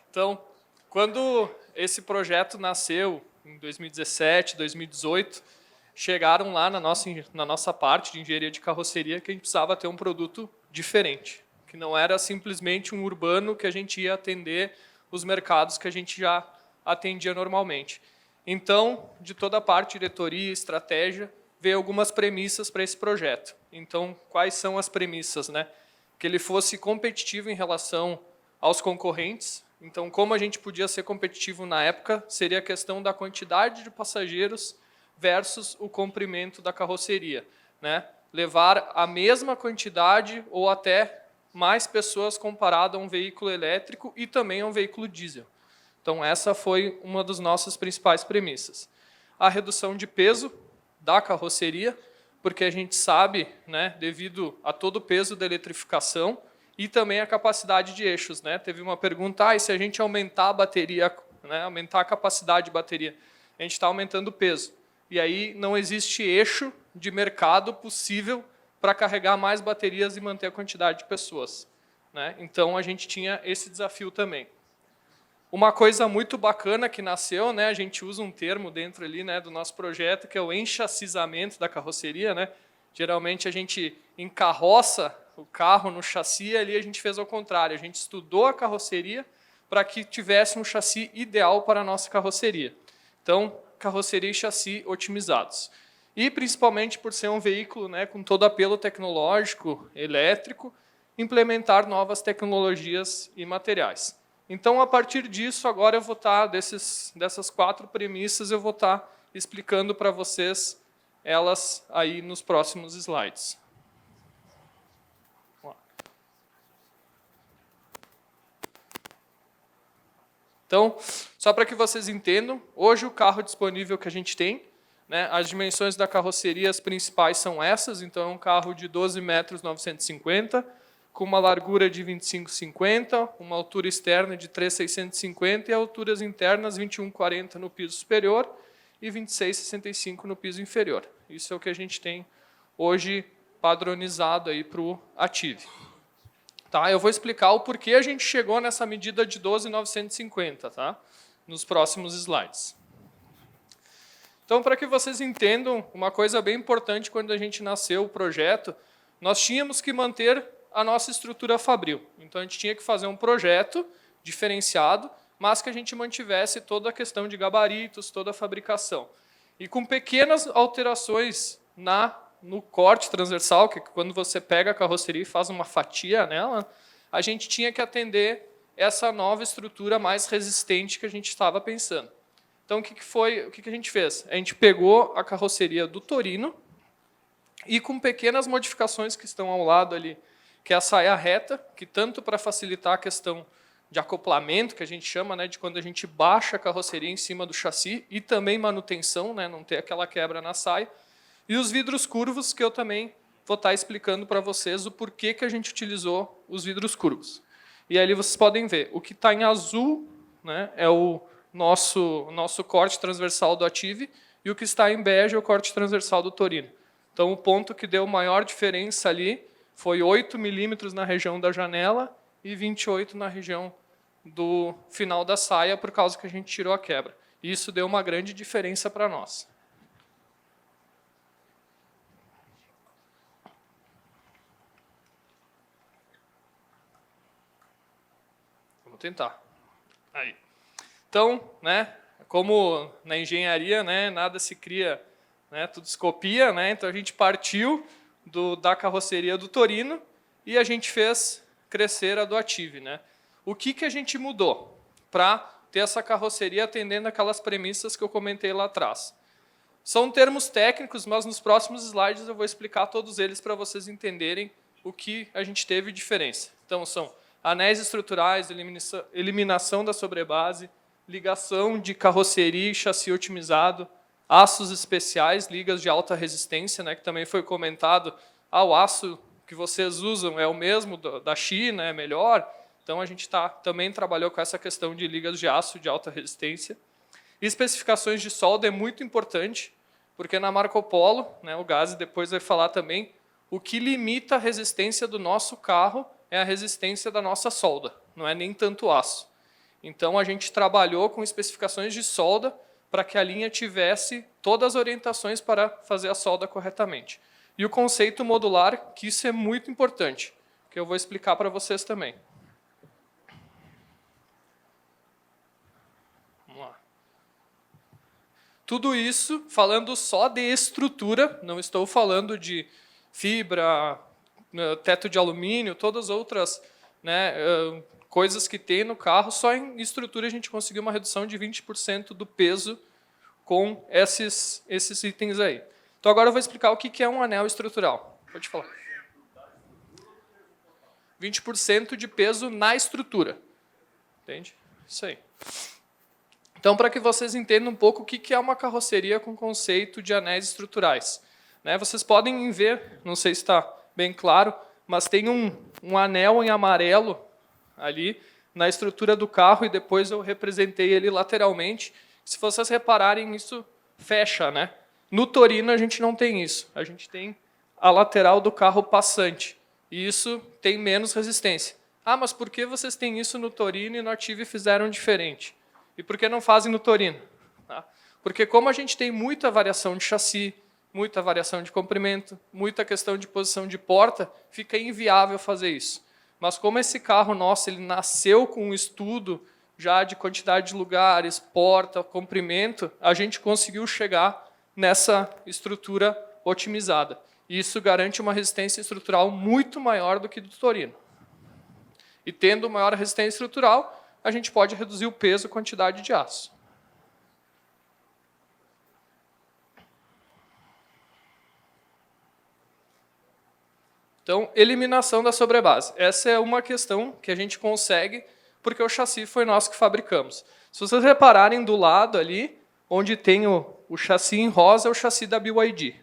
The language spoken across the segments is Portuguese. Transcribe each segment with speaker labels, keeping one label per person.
Speaker 1: Então, quando esse projeto nasceu, em 2017, 2018, chegaram lá na nossa parte de engenharia de carroceria que a gente precisava ter um produto diferente, que não era simplesmente um urbano que a gente ia atender os mercados que a gente já atendia normalmente. Então, de toda a parte, diretoria, estratégia, veio algumas premissas para esse projeto. Então, quais são as premissas, né? Que ele fosse competitivo em relação aos concorrentes. Então, como a gente podia ser competitivo na época, seria a questão da quantidade de passageiros versus o comprimento da carroceria, né? Levar a mesma quantidade ou até mais pessoas comparado a um veículo elétrico e também a um veículo diesel. Então, essa foi uma das nossas principais premissas. A redução de peso da carroceria, porque a gente sabe, né, devido a todo o peso da eletrificação e também a capacidade de eixos, né? Teve uma pergunta, e se a gente aumentar a bateria, né, aumentar a capacidade de bateria, a gente está aumentando o peso. E aí não existe eixo de mercado possível para carregar mais baterias e manter a quantidade de pessoas, né? Então, a gente tinha esse desafio também. Uma coisa muito bacana que nasceu, né, a gente usa um termo dentro ali, né, do nosso projeto, que é o enchassizamento da carroceria, né? Geralmente a gente encarroça o carro no chassi, e ali a gente fez ao contrário, a gente estudou a carroceria para que tivesse um chassi ideal para a nossa carroceria. Então, carroceria e chassi otimizados. E principalmente por ser um veículo, né, com todo apelo tecnológico, elétrico, implementar novas tecnologias e materiais. Então, a partir disso, agora eu vou estar, dessas 4 premissas, eu vou estar explicando para vocês elas aí nos próximos slides. Então, só para que vocês entendam, hoje o carro disponível que a gente tem, né, as dimensões da carroceria as principais são essas, então é um carro de 12,950 metros, com uma largura de 25,50, uma altura externa de 3,650 e alturas internas 21,40 no piso superior e 26,65 no piso inferior. Isso é o que a gente tem hoje padronizado aí para o Ative. Tá, eu vou explicar o porquê a gente chegou nessa medida de 12,950, tá? Nos próximos slides. Então, para que vocês entendam, uma coisa bem importante quando a gente nasceu o projeto, nós tínhamos que manter a nossa estrutura fabril. Então, a gente tinha que fazer um projeto diferenciado, mas que a gente mantivesse toda a questão de gabaritos, toda a fabricação. E com pequenas alterações no corte transversal, que quando você pega a carroceria e faz uma fatia nela, a gente tinha que atender essa nova estrutura mais resistente que a gente estava pensando. Então, o que a gente fez? A gente pegou a carroceria do Torino e, com pequenas modificações que estão ao lado ali, que é a saia reta, que tanto para facilitar a questão de acoplamento, que a gente chama, né, de quando a gente baixa a carroceria em cima do chassi, e também manutenção, né, não ter aquela quebra na saia, e os vidros curvos, que eu também vou estar explicando para vocês o porquê que a gente utilizou os vidros curvos. E ali vocês podem ver, o que está em azul, né, é o nosso corte transversal do Ative, e o que está em bege é o corte transversal do Torino. Então, o ponto que deu maior diferença ali foi 8 milímetros na região da janela e 28 na região do final da saia, por causa que a gente tirou a quebra. Isso deu uma grande diferença para nós. Vamos tentar. Aí. Então, né, como na engenharia, né, nada se cria, né, tudo se copia, né, então a gente partiu da carroceria do Torino e a gente fez crescer a do Ative, né? O que a gente mudou para ter essa carroceria atendendo aquelas premissas que eu comentei lá atrás? São termos técnicos, mas nos próximos slides eu vou explicar todos eles para vocês entenderem o que a gente teve de diferença. Então, são anéis estruturais, eliminação da sobrebase, ligação de carroceria e chassi otimizado, aços especiais, ligas de alta resistência, né, que também foi comentado, o aço que vocês usam é o mesmo da China, é melhor. Então, a gente também trabalhou com essa questão de ligas de aço de alta resistência. E especificações de solda é muito importante, porque na Marco Polo, né, o Gazi depois vai falar também, o que limita a resistência do nosso carro é a resistência da nossa solda, não é nem tanto aço. Então, a gente trabalhou com especificações de solda para que a linha tivesse todas as orientações para fazer a solda corretamente. E o conceito modular, que isso é muito importante, que eu vou explicar para vocês também. Vamos lá. Tudo isso falando só de estrutura, não estou falando de fibra, teto de alumínio, todas as outras, né, coisas que tem no carro. Só em estrutura a gente conseguiu uma redução de 20% do peso com esses itens aí. Então agora eu vou explicar o que é um anel estrutural. Pode falar. 20% de peso na estrutura. Entende? Isso aí. Então, para que vocês entendam um pouco o que é uma carroceria com conceito de anéis estruturais. Né, vocês podem ver, não sei se está bem claro, mas tem um anel em amarelo ali na estrutura do carro e depois eu representei ele lateralmente. Se vocês repararem, isso fecha, né? No Torino a gente não tem isso. A gente tem a lateral do carro passante. E isso tem menos resistência. Ah, mas por que vocês têm isso no Torino e no Active fizeram diferente? E por que não fazem no Torino? Tá? Porque como a gente tem muita variação de chassi, muita variação de comprimento, muita questão de posição de porta, fica inviável fazer isso. Mas como esse carro nosso ele nasceu com um estudo já de quantidade de lugares, porta, comprimento, a gente conseguiu chegar nessa estrutura otimizada. E isso garante uma resistência estrutural muito maior do que do Torino. E tendo maior resistência estrutural, a gente pode reduzir o peso e quantidade de aço. Então, eliminação da sobrebase. Essa é uma questão que a gente consegue porque o chassi foi nós que fabricamos. Se vocês repararem do lado ali, onde tem o chassi em rosa, é o chassi da BYD.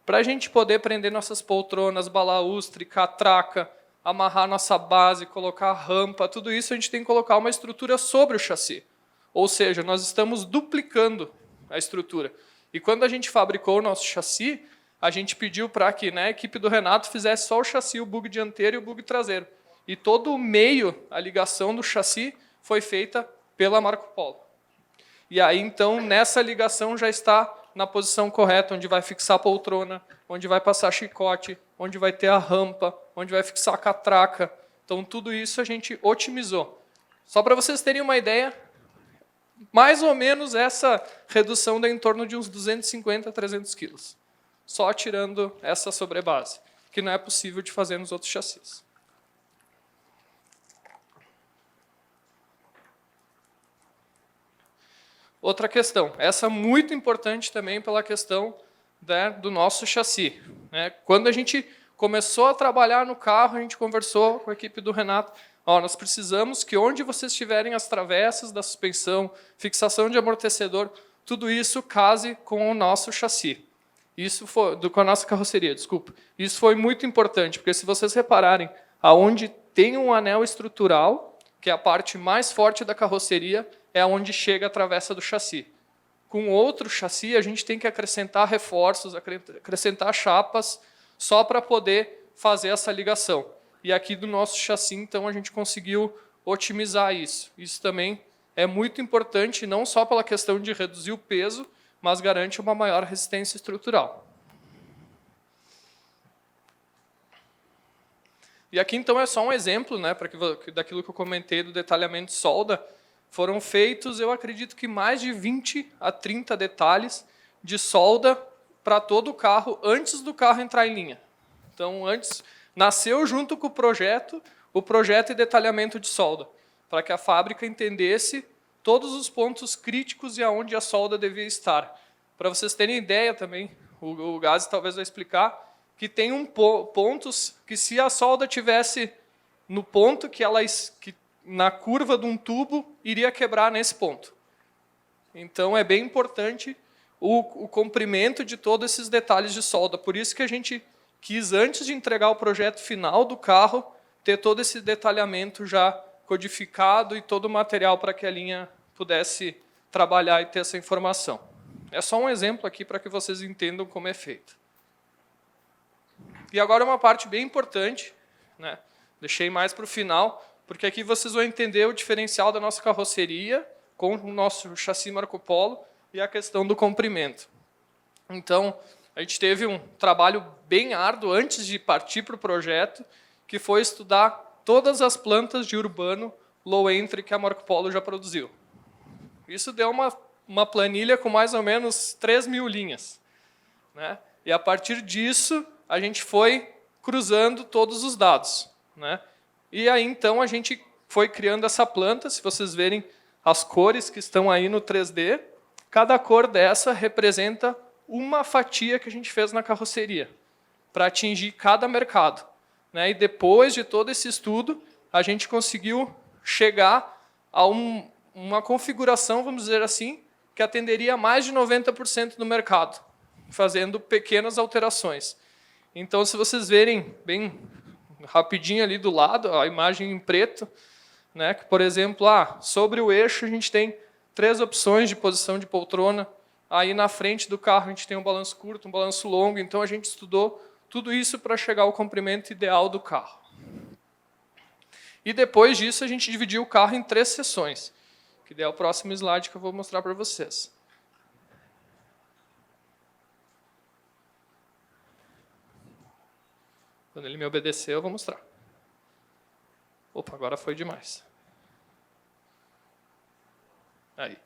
Speaker 1: Para a gente poder prender nossas poltronas, balaústre, catraca, amarrar nossa base, colocar rampa, tudo isso a gente tem que colocar uma estrutura sobre o chassi. Ou seja, nós estamos duplicando a estrutura. E quando a gente fabricou o nosso chassi, a gente pediu para que, né, a equipe do Renato fizesse só o chassi, o bug dianteiro e o bug traseiro. E todo o meio, a ligação do chassi, foi feita pela Marco Polo. E aí, então, nessa ligação já está na posição correta, onde vai fixar a poltrona, onde vai passar chicote, onde vai ter a rampa, onde vai fixar a catraca. Então, tudo isso a gente otimizou. Só para vocês terem uma ideia, mais ou menos essa redução dá em torno de uns 250 a 300 quilos. Só tirando essa sobrebase, que não é possível de fazer nos outros chassis. Outra questão, essa muito importante também pela questão, né, do nosso chassi. Né? Quando a gente começou a trabalhar no carro, a gente conversou com a equipe do Renato, nós precisamos que onde vocês tiverem as travessas da suspensão, fixação de amortecedor, tudo isso case com o nosso chassi. Isso foi, com a nossa carroceria, desculpa. Isso foi muito importante, porque se vocês repararem, aonde tem um anel estrutural, que é a parte mais forte da carroceria, é onde chega a travessa do chassi. Com outro chassi, a gente tem que acrescentar reforços, acrescentar chapas, só para poder fazer essa ligação. E aqui do nosso chassi, então, a gente conseguiu otimizar isso. Isso também é muito importante, não só pela questão de reduzir o peso, mas garante uma maior resistência estrutural. E aqui, então, é só um exemplo, né, daquilo que eu comentei do detalhamento de solda. Foram feitos, eu acredito que mais de 20 a 30 detalhes de solda para todo o carro antes do carro entrar em linha. Então, antes, nasceu junto com o projeto e detalhamento de solda, para que a fábrica entendesse todos os pontos críticos e aonde a solda devia estar. Para vocês terem ideia também, o Gazi talvez vai explicar, que tem pontos que se a solda tivesse no ponto que na curva de um tubo, iria quebrar nesse ponto. Então, é bem importante o comprimento de todos esses detalhes de solda. Por isso que a gente quis, antes de entregar o projeto final do carro, ter todo esse detalhamento já codificado e todo o material para que a linha pudesse trabalhar e ter essa informação. É só um exemplo aqui para que vocês entendam como é feito. E agora uma parte bem importante, né? Deixei mais para o final, porque aqui vocês vão entender o diferencial da nossa carroceria com o nosso chassi Marco Polo e a questão do comprimento. Então, a gente teve um trabalho bem árduo antes de partir para o projeto, que foi estudar todas as plantas de urbano low entry que a Marco Polo já produziu. Isso deu uma planilha com mais ou menos 3.000 linhas, né? E a partir disso, a gente foi cruzando todos os dados, né? E aí, então, a gente foi criando essa planta. Se vocês verem as cores que estão aí no 3D, cada cor dessa representa uma fatia que a gente fez na carroceria, para atingir cada mercado, né? E depois de todo esse estudo, a gente conseguiu chegar a uma configuração, vamos dizer assim, que atenderia mais de 90% do mercado, fazendo pequenas alterações. Então, se vocês verem bem rapidinho ali do lado, a imagem em preto, né, que, por exemplo, sobre o eixo a gente tem 3 opções de posição de poltrona, aí na frente do carro a gente tem um balanço curto, um balanço longo, então a gente estudou tudo isso para chegar ao comprimento ideal do carro. E depois disso a gente dividiu o carro em 3 seções, que é o próximo slide que eu vou mostrar para vocês. Quando ele me obedecer, eu vou mostrar. Opa, agora foi demais. Aí.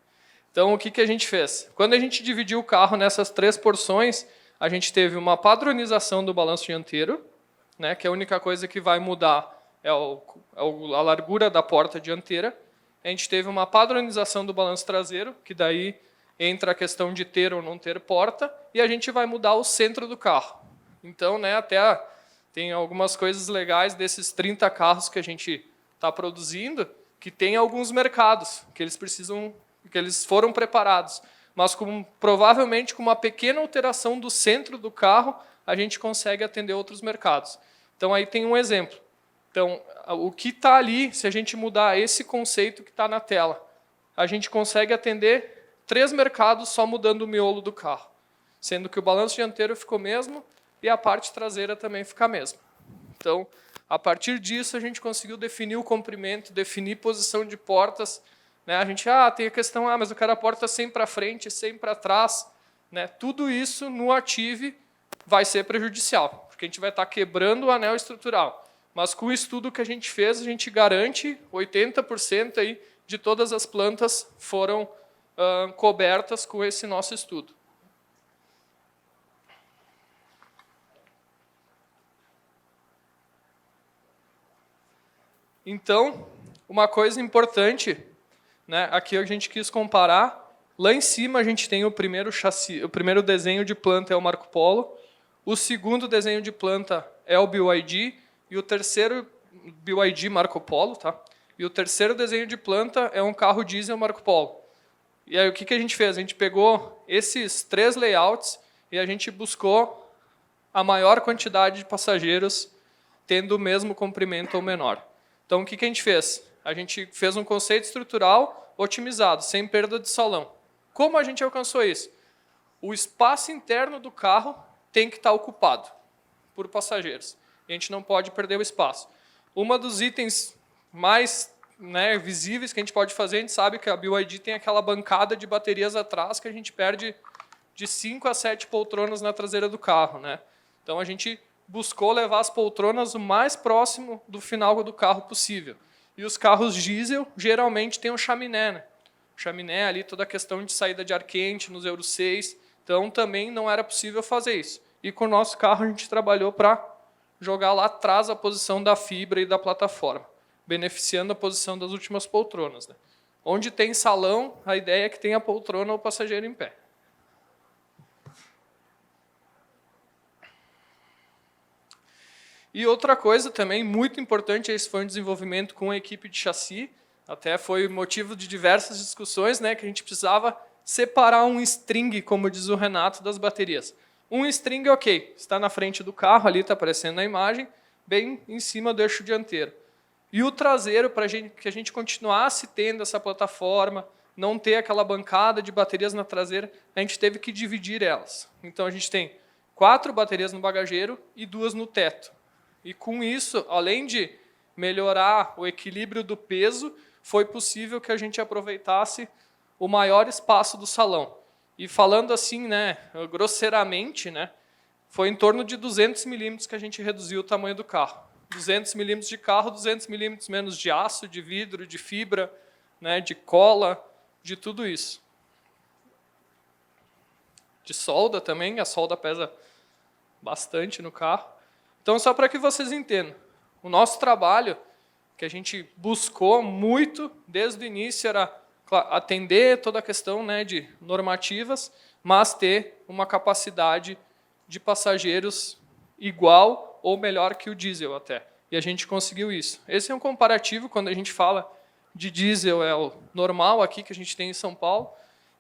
Speaker 1: Então, o que a gente fez? Quando a gente dividiu o carro nessas 3 porções, a gente teve uma padronização do balanço dianteiro, né, que a única coisa que vai mudar é a largura da porta dianteira. A gente teve uma padronização do balanço traseiro, que daí entra a questão de ter ou não ter porta, e a gente vai mudar o centro do carro. Então, né, tem algumas coisas legais desses 30 carros que a gente está produzindo, que tem alguns mercados que eles foram preparados, mas provavelmente com uma pequena alteração do centro do carro, a gente consegue atender outros mercados. Então, aí tem um exemplo. Então, o que está ali, se a gente mudar esse conceito que está na tela, a gente consegue atender 3 mercados só mudando o miolo do carro, sendo que o balanço dianteiro ficou mesmo e a parte traseira também fica a mesma. Então, a partir disso, a gente conseguiu definir o comprimento, definir posição de portas, né? A gente tem a questão, mas eu quero a porta sempre para frente, sempre para trás, né? Tudo isso no Active vai ser prejudicial, porque a gente vai estar quebrando o anel estrutural. Mas com o estudo que a gente fez, a gente garante 80% aí de todas as plantas foram cobertas com esse nosso estudo. Então, uma coisa importante, né, aqui a gente quis comparar. Lá em cima a gente tem o primeiro chassi, o primeiro desenho de planta é o Marco Polo, o segundo desenho de planta é o BYD, e o terceiro, BYD Marco Polo, tá? E o terceiro desenho de planta é um carro diesel Marco Polo. E aí o que a gente fez? A gente pegou esses 3 layouts e a gente buscou a maior quantidade de passageiros tendo o mesmo comprimento ou menor. Então, o que a gente fez? A gente fez um conceito estrutural otimizado, sem perda de salão. Como a gente alcançou isso? O espaço interno do carro tem que estar ocupado por passageiros. A gente não pode perder o espaço. Um dos itens mais visíveis que a gente pode fazer, a gente sabe que a BYD tem aquela bancada de baterias atrás que a gente perde de 5 a 7 poltronas na traseira do carro, né? Então, a gente buscou levar as poltronas o mais próximo do final do carro possível. E os carros diesel, geralmente, têm um chaminé, né? O chaminé ali, toda a questão de saída de ar quente nos Euro 6. Então, também não era possível fazer isso. E com o nosso carro, a gente trabalhou para jogar lá atrás a posição da fibra e da plataforma, beneficiando a posição das últimas poltronas, né? Onde tem salão, a ideia é que tenha poltrona ou passageiro em pé. E outra coisa também muito importante, esse foi um desenvolvimento com a equipe de chassi, até foi motivo de diversas discussões, né, que a gente precisava separar um string, como diz o Renato, das baterias. Um string, ok, está na frente do carro, ali está aparecendo na imagem, bem em cima do eixo dianteiro. E o traseiro, para que a gente continuasse tendo essa plataforma, não ter aquela bancada de baterias na traseira, a gente teve que dividir elas. Então, a gente tem 4 baterias no bagageiro e 2 no teto. E com isso, além de melhorar o equilíbrio do peso, foi possível que a gente aproveitasse o maior espaço do salão. E falando assim, né, grosseiramente, né, foi em torno de 200 milímetros que a gente reduziu o tamanho do carro. 200 milímetros de carro, 200 milímetros menos de aço, de vidro, de fibra, né, de cola, de tudo isso. De solda também, a solda pesa bastante no carro. Então, só para que vocês entendam, o nosso trabalho, que a gente buscou muito desde o início, era atender toda a questão, né, de normativas, mas ter uma capacidade de passageiros igual ou melhor que o diesel até. E a gente conseguiu isso. Esse é um comparativo, quando a gente fala de diesel, é o normal aqui que a gente tem em São Paulo.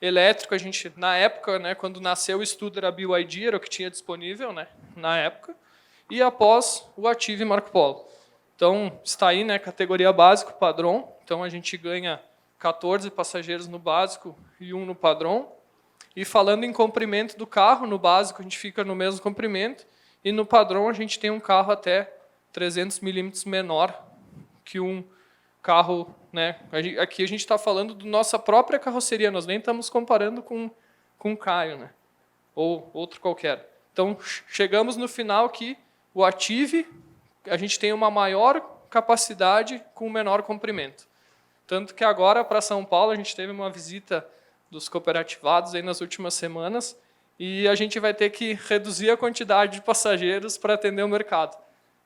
Speaker 1: Elétrico, a gente, na época, né, quando nasceu o estudo, era BYD, era o que tinha disponível, né, na época. E após, o Active e Marco Polo. Então, está aí, né, categoria básico, padrão. Então, a gente ganha 14 passageiros no básico e 1 no padrão. E falando em comprimento do carro, no básico a gente fica no mesmo comprimento. E no padrão a gente tem um carro até 300 milímetros menor que um carro, né? Aqui a gente está falando da nossa própria carroceria, nós nem estamos comparando com o Caio, né? Ou outro qualquer. Então, chegamos no final que o Active, a gente tem uma maior capacidade com menor comprimento. Tanto que agora, para São Paulo, a gente teve uma visita dos cooperativados aí nas últimas semanas e a gente vai ter que reduzir a quantidade de passageiros para atender o mercado.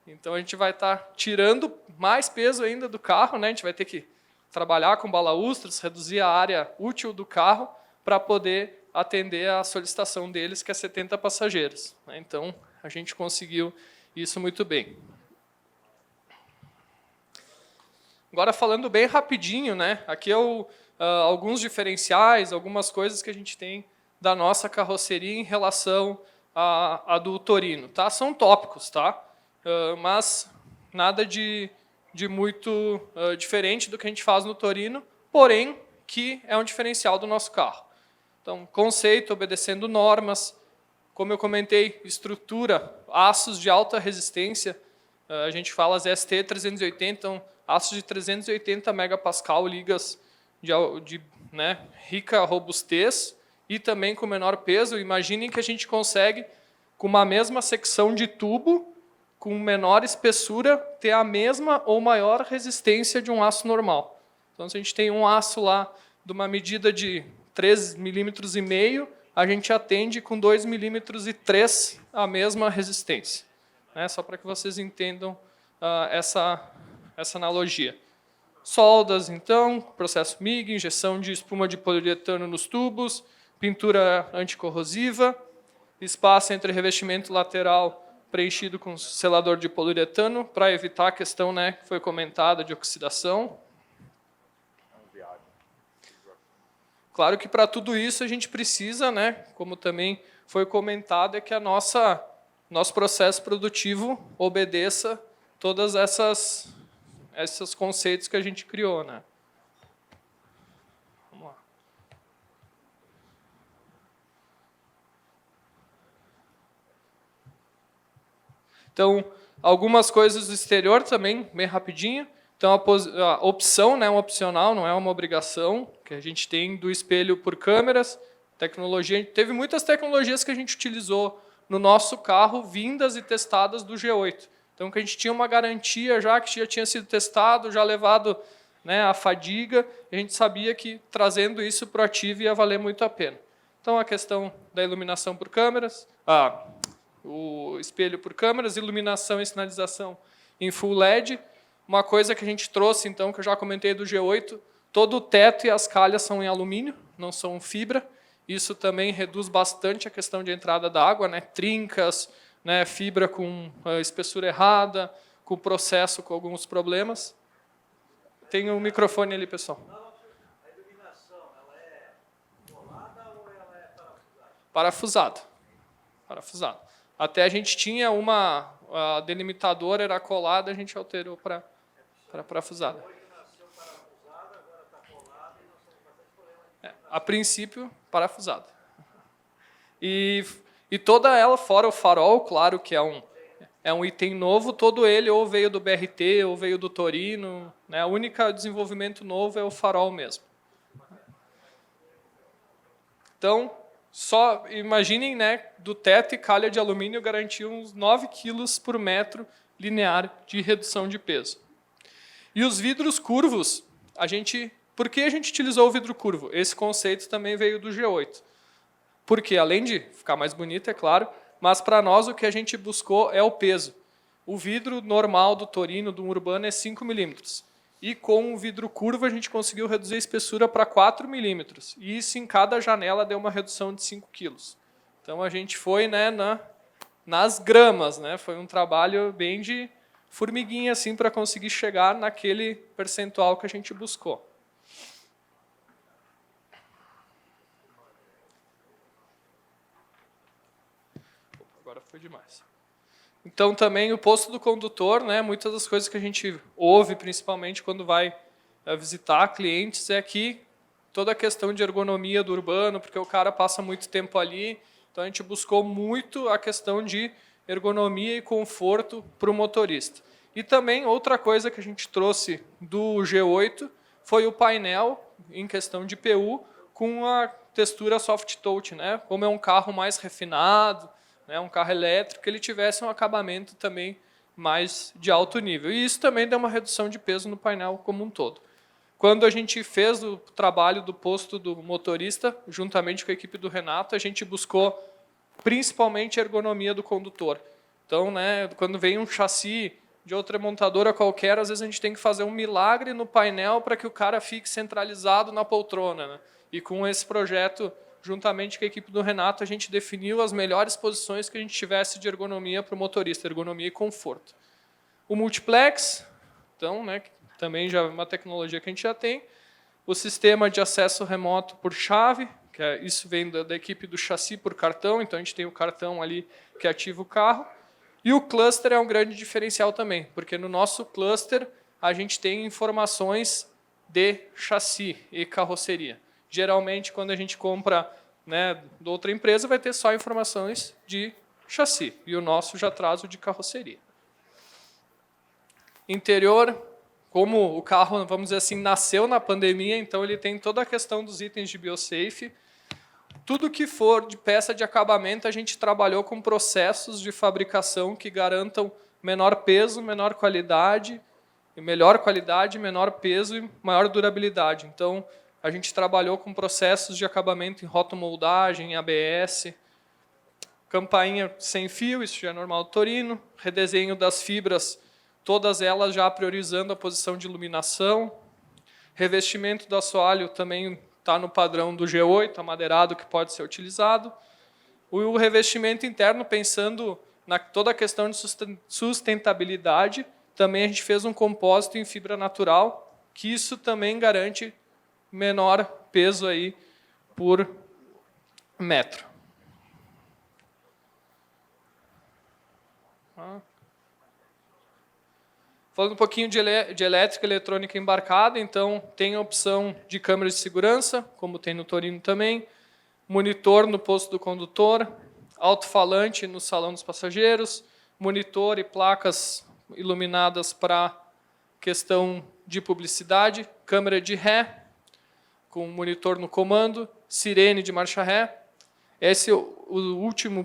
Speaker 1: Então, a gente vai estar tirando mais peso ainda do carro, né? A gente vai ter que trabalhar com balaústros, reduzir a área útil do carro para poder atender a solicitação deles, que é 70 passageiros. Então, a gente conseguiu isso muito bem. Agora, falando bem rapidinho, né? Aqui é alguns diferenciais, algumas coisas que a gente tem da nossa carroceria em relação à do Torino. Tá? São tópicos, tá? Mas nada de muito diferente do que a gente faz no Torino, porém, que é um diferencial do nosso carro. Então, conceito, obedecendo normas, como eu comentei, estrutura, aços de alta resistência, a gente fala as ST380, então, aços de 380 megapascal, ligas de né, rica robustez e também com menor peso. Imaginem que a gente consegue, com uma mesma secção de tubo, com menor espessura, ter a mesma ou maior resistência de um aço normal. Então, se a gente tem um aço lá de uma medida de 3,5 milímetros, a gente atende com 2,3 milímetros a mesma resistência. Né? Só para que vocês entendam essa analogia. Soldas, então, processo MIG, injeção de espuma de poliuretano nos tubos, pintura anticorrosiva, espaço entre revestimento lateral preenchido com selador de poliuretano, para evitar a questão, né, que foi comentada, de oxidação. Claro que para tudo isso a gente precisa, né, como também foi comentado, é que nosso processo produtivo obedeça todas esses conceitos que a gente criou, né? Vamos lá. Então, algumas coisas do exterior também, bem rapidinho. Então, a opção, né, um opcional, não é uma obrigação, que a gente tem do espelho por câmeras, tecnologia. Teve muitas tecnologias que a gente utilizou no nosso carro, vindas e testadas do G8. Então, que a gente tinha uma garantia já, que já tinha sido testado, já levado, né, a fadiga, e a gente sabia que trazendo isso para o Active ia valer muito a pena. Então, a questão da iluminação por câmeras, o espelho por câmeras, iluminação e sinalização em full LED. Uma coisa que a gente trouxe, então, que eu já comentei do G8, todo o teto e as calhas são em alumínio, não são fibra. Isso também reduz bastante a questão de entrada da água, né, trincas, né, fibra com espessura errada, com processo com alguns problemas. Tem um microfone ali, pessoal.
Speaker 2: A iluminação, ela é colada ou ela é parafusada?
Speaker 1: Parafusado. Parafusado. Até a gente tinha a delimitadora era colada, a gente alterou para parafusada.
Speaker 2: Hoje nasceu parafusada, agora está colada e nós temos bastante problema.
Speaker 1: A princípio, parafusada. E toda ela, fora o farol, claro que é é um item novo, todo ele ou veio do BRT ou veio do Torino, né? O único desenvolvimento novo é o farol mesmo. Então, só imaginem, né, do teto e calha de alumínio garantir uns 9 quilos por metro linear de redução de peso. E os vidros curvos, por que a gente utilizou o vidro curvo? Esse conceito também veio do G8. Porque, além de ficar mais bonito, é claro, mas para nós o que a gente buscou é o peso. O vidro normal do Torino, do Urbano, é 5 milímetros. E com o vidro curvo a gente conseguiu reduzir a espessura para 4 milímetros. E isso em cada janela deu uma redução de 5 quilos. Então a gente foi, né, nas gramas, né? Foi um trabalho bem de formiguinha assim, para conseguir chegar naquele percentual que a gente buscou. Agora foi demais. Então, também o posto do condutor, né, muitas das coisas que a gente ouve, principalmente quando vai visitar clientes, é que toda a questão de ergonomia do urbano, porque o cara passa muito tempo ali, então a gente buscou muito a questão de ergonomia e conforto para o motorista. E também outra coisa que a gente trouxe do G8 foi o painel, em questão de PU, com a textura soft touch, né? Como é um carro mais refinado, né, um carro elétrico, que ele tivesse um acabamento também mais de alto nível. E isso também deu uma redução de peso no painel como um todo. Quando a gente fez o trabalho do posto do motorista, juntamente com a equipe do Renato, a gente buscou principalmente a ergonomia do condutor. Então, né, quando vem um chassi de outra montadora qualquer, às vezes a gente tem que fazer um milagre no painel para que o cara fique centralizado na poltrona, né? E com esse projeto, juntamente com a equipe do Renato, a gente definiu as melhores posições que a gente tivesse de ergonomia para o motorista, ergonomia e conforto. O multiplex, então, né, também já é uma tecnologia que a gente já tem. O sistema de acesso remoto por chave, isso vem da equipe do chassi por cartão, então a gente tem o cartão ali que ativa o carro. E o cluster é um grande diferencial também, porque no nosso cluster a gente tem informações de chassi e carroceria. Geralmente, quando a gente compra, né, de outra empresa, vai ter só informações de chassi, e o nosso já traz o de carroceria. Interior, como o carro, vamos dizer assim, nasceu na pandemia, então ele tem toda a questão dos itens de BioSafe. Tudo que for de peça de acabamento, a gente trabalhou com processos de fabricação que garantam menor peso, menor qualidade, melhor qualidade, menor peso e maior durabilidade. Então, a gente trabalhou com processos de acabamento em rotomoldagem, em ABS, campainha sem fio, isso já é normal do Torino, redesenho das fibras, todas elas já priorizando a posição de iluminação, revestimento do assoalho também está no padrão do G8, amadeirado, que pode ser utilizado. O revestimento interno, pensando na toda a questão de sustentabilidade, também a gente fez um compósito em fibra natural, que isso também garante menor peso aí por metro. Falando um pouquinho de elétrica e eletrônica embarcada, então tem a opção de câmeras de segurança, como tem no Torino também, monitor no posto do condutor, alto-falante no salão dos passageiros, monitor e placas iluminadas para questão de publicidade, câmera de ré, com monitor no comando, sirene de marcha ré. Esse,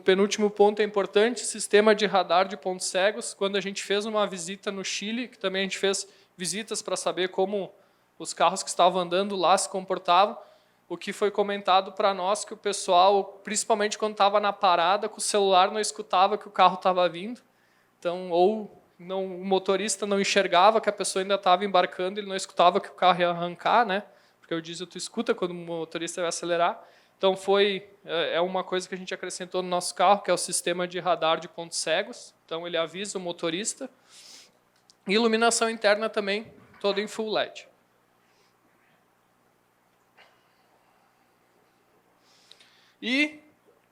Speaker 1: penúltimo ponto é importante, sistema de radar de pontos cegos. Quando a gente fez uma visita no Chile, que também a gente fez visitas para saber como os carros que estavam andando lá se comportavam, o que foi comentado para nós que o pessoal, principalmente quando estava na parada, com o celular não escutava que o carro estava vindo. Então, ou não, o motorista não enxergava que a pessoa ainda estava embarcando, ele não escutava que o carro ia arrancar, né? Porque o diesel tu escuta quando o motorista vai acelerar. Então, é uma coisa que a gente acrescentou no nosso carro, que é o sistema de radar de pontos cegos. Então, ele avisa o motorista. E iluminação interna também, toda em full LED. E,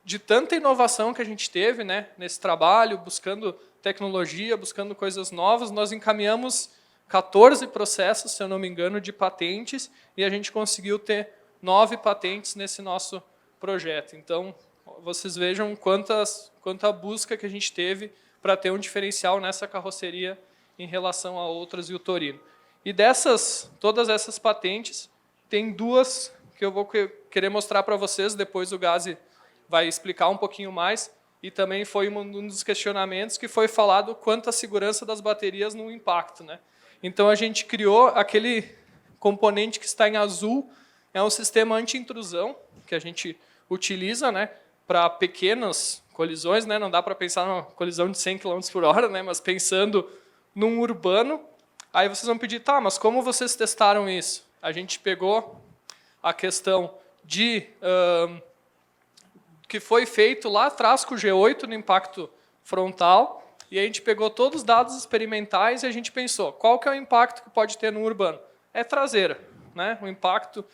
Speaker 1: de tanta inovação que a gente teve, né, nesse trabalho, buscando tecnologia, buscando coisas novas, nós encaminhamos 14 processos, se eu não me engano, de patentes, e a gente conseguiu ter 9 patentes nesse nosso projeto. Então, vocês vejam quanta busca que a gente teve para ter um diferencial nessa carroceria em relação a outras e o Torino. E todas essas patentes, tem duas que eu vou querer mostrar para vocês, depois o Gazi vai explicar um pouquinho mais, e também foi um dos questionamentos que foi falado quanto à segurança das baterias no impacto, né? Então, a gente criou aquele componente que está em azul, é um sistema anti-intrusão, que a gente utiliza, né, para pequenas colisões, né? Não dá para pensar numa colisão de 100 km por hora, né? Mas pensando num urbano, aí vocês vão pedir, tá, mas como vocês testaram isso? A gente pegou a questão que foi feito lá atrás com o G8 no impacto frontal, e a gente pegou todos os dados experimentais e a gente pensou, qual que é o impacto que pode ter no urbano? É traseira, né? O impacto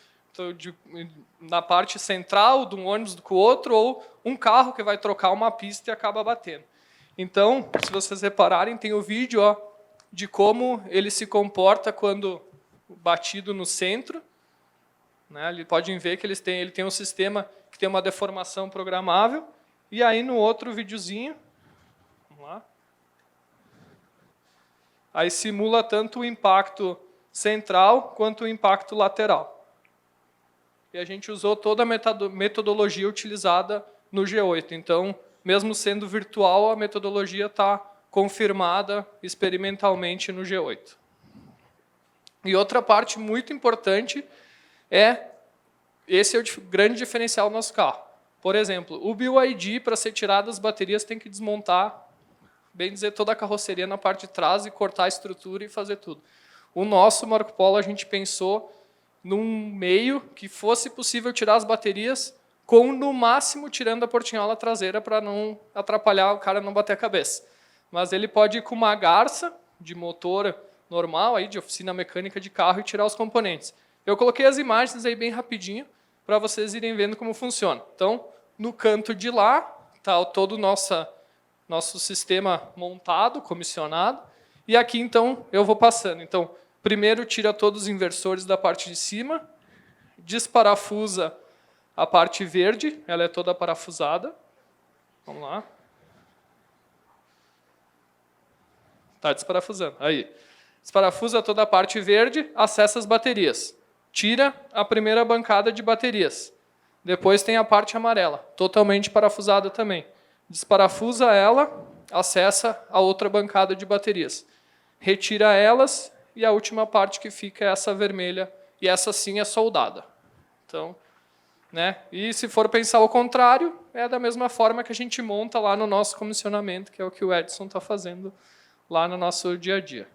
Speaker 1: na parte central de um ônibus com o outro, ou um carro que vai trocar uma pista e acaba batendo. Então, se vocês repararem, tem o vídeo de como ele se comporta quando batido no centro. Né? Ele podem ver que ele tem um sistema que tem uma deformação programável. E aí, no outro videozinho, vamos lá, aí simula tanto o impacto central quanto o impacto lateral. E a gente usou toda a metodologia utilizada no G8. Então, mesmo sendo virtual, a metodologia está confirmada experimentalmente no G8. E outra parte muito importante esse é o grande diferencial do nosso carro. Por exemplo, o BYD, para ser tirado das baterias, tem que desmontar, bem dizer, toda a carroceria na parte de trás e cortar a estrutura e fazer tudo. O nosso Marco Polo, a gente pensou num meio que fosse possível tirar as baterias com, no máximo, tirando a portinhola traseira para não atrapalhar o cara não bater a cabeça. Mas ele pode ir com uma garça de motor normal, aí, de oficina mecânica de carro, e tirar os componentes. Eu coloquei as imagens aí bem rapidinho para vocês irem vendo como funciona. Então, no canto de lá está todo o nosso sistema montado, comissionado. E aqui, então, eu vou passando. Então, primeiro tira todos os inversores da parte de cima, desparafusa a parte verde, ela é toda parafusada. Vamos lá. Está desparafusando. Aí. Desparafusa toda a parte verde, acessa as baterias. Tira a primeira bancada de baterias. Depois tem a parte amarela, totalmente parafusada também. Desparafusa ela, acessa a outra bancada de baterias. Retira elas e a última parte que fica é essa vermelha, e essa sim é soldada. Então, né? E se for pensar o contrário, é da mesma forma que a gente monta lá no nosso comissionamento, que é o que o Edson está fazendo lá no nosso dia a dia.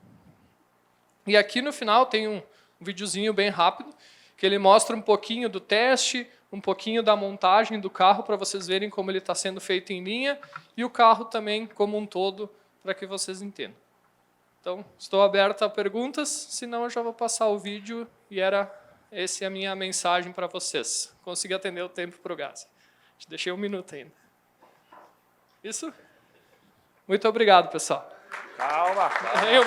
Speaker 1: E aqui no final tem um videozinho bem rápido, que ele mostra um pouquinho do teste, um pouquinho da montagem do carro, para vocês verem como ele está sendo feito em linha, e o carro também como um todo, para que vocês entendam. Então, estou aberto a perguntas, senão eu já vou passar o vídeo, e essa é a minha mensagem para vocês. Consegui atender o tempo para o Gazi. Te deixei 1 minuto ainda. Isso? Muito obrigado, pessoal.
Speaker 2: Calma.
Speaker 1: Valeu.